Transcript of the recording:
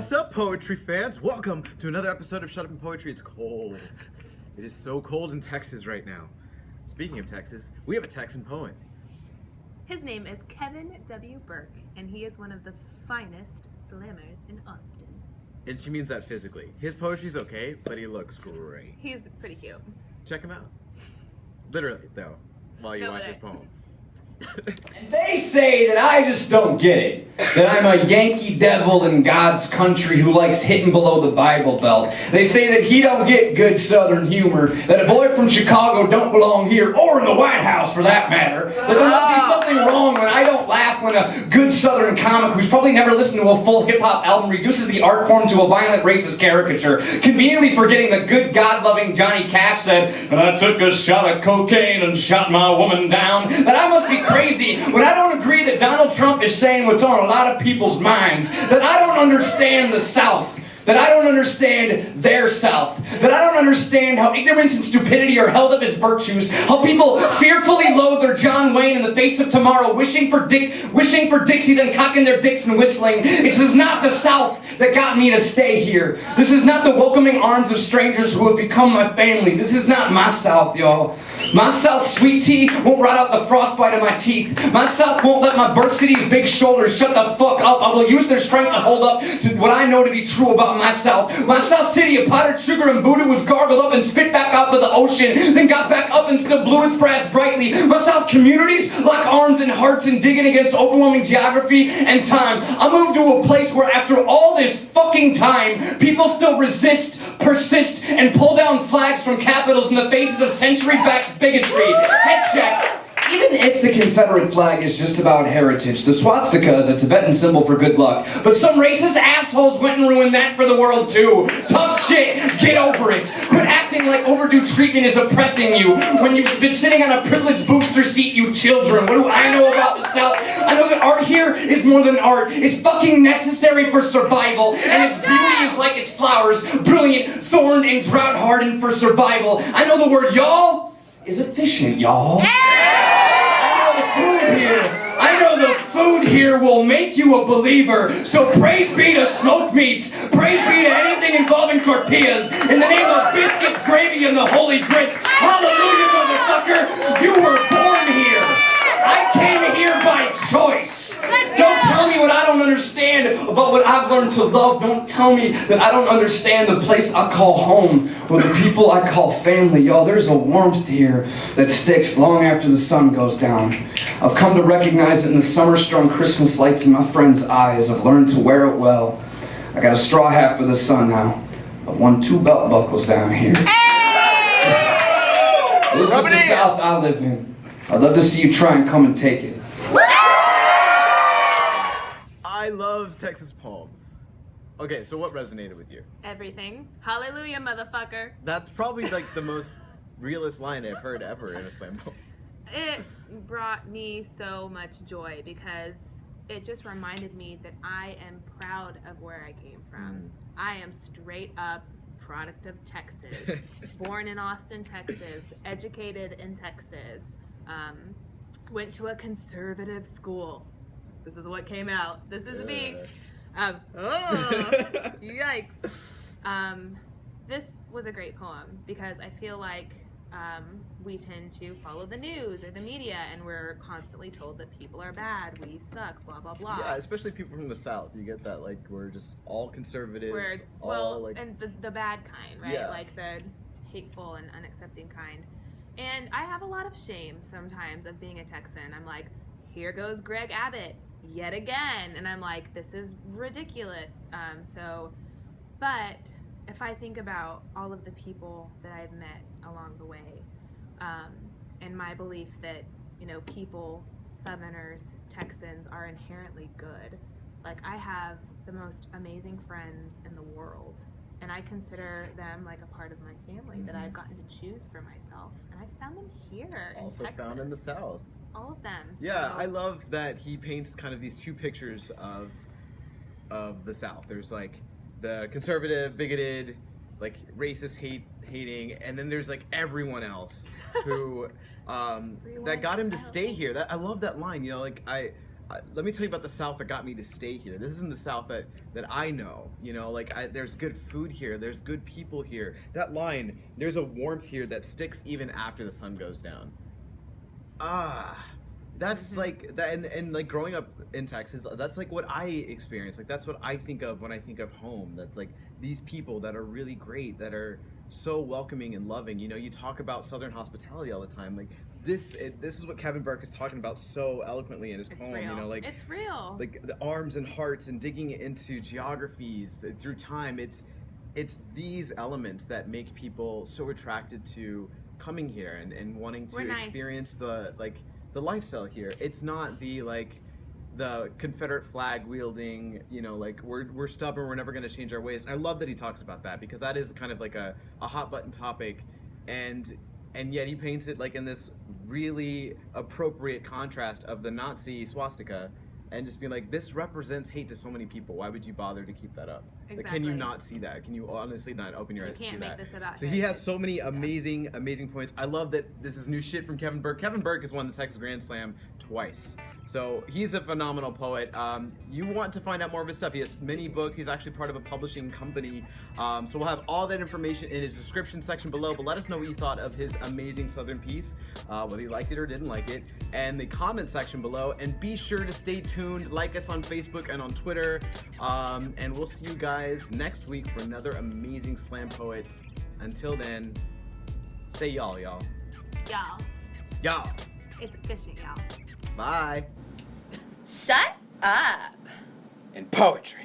What's up, poetry fans? Welcome to another episode of Shut Up and Poetry. It's cold. It is so cold in Texas right now. Speaking of Texas, we have a Texan poet. His name is Kevin W. Burke, and he is one of the finest slammers in Austin. And she means that physically. His poetry's okay, but he looks great. He's pretty cute. Check him out. Literally, though, while you watch his poem. And they say that I just don't get it. That I'm a Yankee devil in God's country who likes hitting below the Bible Belt. They say that he don't get good Southern humor. That a boy from Chicago don't belong here, or in the White House for that matter. That there must be something wrong when I don't laugh when a good Southern comic who's probably never listened to a full hip-hop album reduces the art form to a violent racist caricature, conveniently forgetting the good God-loving Johnny Cash said, "And I took a shot of cocaine and shot my woman down." That I must be crazy when I don't agree that Donald Trump is saying what's on a lot of people's minds, that I don't understand the South, that I don't understand their South, that I don't understand how ignorance and stupidity are held up as virtues, how people fearfully loathe their John Wayne in the face of tomorrow, wishing for Dixie, then cocking their dicks and whistling. This is not the South that got me to stay here. This is not the welcoming arms of strangers who have become my family. This is not my South, y'all. My South sweet tea won't rot out the frostbite of my teeth. My South won't let my birth city's big shoulders shut the fuck up. I will use their strength to hold up to what I know to be true about my South. My South city of powdered sugar and Buddha was gargled up and spit back out to the ocean, then got back up and still blew its brass brightly. My South communities lock arms and hearts and digging against overwhelming geography and time. I moved to a place where after all this fucking time, people still resist, persist, and pull down flags from capitals in the faces of century-backed bigotry. Head check. Even if the Confederate flag is just about heritage, the swastika is a Tibetan symbol for good luck. But some racist assholes went and ruined that for the world too. Tough shit. Get over it. Quit acting like overdue treatment is oppressing you when you've been sitting on a privileged booster seat, you children. What do I know about the South? I know that art here is more than art. It's fucking necessary for survival. And its beauty is like its flowers, brilliant, thorned, and drought-hardened for survival. I know the word y'all is efficient, y'all. I know the food here will make you a believer. So praise be to smoked meats. Praise be to anything involving tortillas. In the name of biscuits, gravy, and the holy grits. Hallelujah, motherfucker. You were born here. I came here by choice. Don't tell me what I don't understand about what I've learned to love. Don't tell me that I don't understand the place I call home or the people I call family. Y'all, there's a warmth here that sticks long after the sun goes down. I've come to recognize it in the summer-strung Christmas lights in my friends' eyes. I've learned to wear it well. I got a straw hat for the sun now. I've won 2 belt buckles down here. This is the South I live in. I'd love to see you try and come and take it. I love Texas poems. Okay, so what resonated with you? Everything. Hallelujah, motherfucker. That's probably like the most realist line I've heard ever in a slam poem. It brought me so much joy because it just reminded me that I am proud of where I came from. I am straight up product of Texas. Born in Austin, Texas. Educated in Texas. Went to a conservative school. This is what came out. This is me. Yikes. This was a great poem because I feel like we tend to follow the news or the media and we're constantly told that people are bad, we suck, blah, blah, blah. Yeah, especially people from the South. You get that, like, we're just all conservatives. And the bad kind, right? Yeah. Like the hateful and unaccepting kind. And I have a lot of shame sometimes of being a Texan. I'm like, here goes Greg Abbott yet again. And I'm like, this is ridiculous. But if I think about all of the people that I've met along the way, and my belief that, people, Southerners, Texans are inherently good. Like, I have the most amazing friends in the world. And I consider them like a part of my family that I've gotten to choose for myself. And I found them here in Also Texas. found in the South. All of them. Yeah, I love that he paints kind of these 2 pictures of the South. There's like the conservative, bigoted, like racist, hating, and then there's like everyone else who that got him to stay here. I love that line. let me tell you about the South that got me to stay here. This isn't the South that I know. There's good food here. There's good people here. That line, there's a warmth here that sticks even after the sun goes down. That's like that, and like growing up in Texas, that's like what I experience. Like that's what I think of when I think of home. That's like these people that are really great, that are so welcoming and loving. You talk about Southern hospitality all the time. Like this is what Kevin Burke is talking about so eloquently in his poem. Real. Like it's real. Like the arms and hearts and digging into geographies through time. It's these elements that make people so attracted to coming here and wanting to experience the lifestyle here. It's not the Confederate flag wielding, we're stubborn, we're never going to change our ways. And I love that he talks about that, because that is kind of like a hot button topic, and yet he paints it like in this really appropriate contrast of the Nazi swastika, and just being like, this represents hate to so many people. Why would you bother to keep that up? Exactly. Like, can you not see that? Can you honestly not open your eyes to see that? You can't make this about So him. he has so many amazing points. I love that this is new shit from Kevin Burke. Kevin Burke has won the Texas Grand Slam twice. So he's a phenomenal poet. You want to find out more of his stuff. He has many books. He's actually part of a publishing company. So we'll have all that information in his description section below. But let us know what you thought of his amazing Southern piece, whether you liked it or didn't like it, and the comment section below. And be sure to stay tuned. Like us on Facebook and on Twitter. And we'll see you guys next week for another amazing slam poet. Until then, say y'all. Y'all. It's fishing, y'all. Bye. Shut up. In poetry.